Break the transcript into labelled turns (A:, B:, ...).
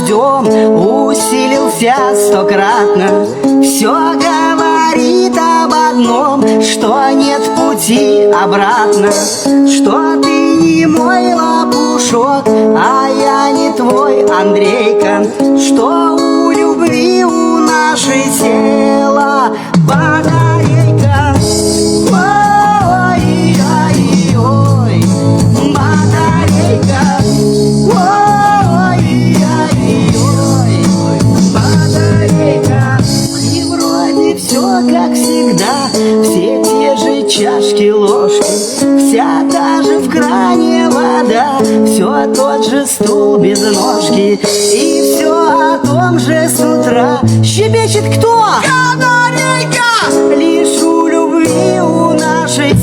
A: дождем усилился стократно. Все говорит об одном, что нет пути обратно, что ты не мой лопушок, а я не твой Андрейка, что у любви у нашей тела батарейка. Ой-ой-ой, батарейка. Ой-ой-ой, батарейка. И вроде все как всегда, все те же чашки, ложки, вся та же в кране вода, все тот же стул без ножки, и все о том же с утра. Щебечет кто? Канарейка! Лишь у любви у нашей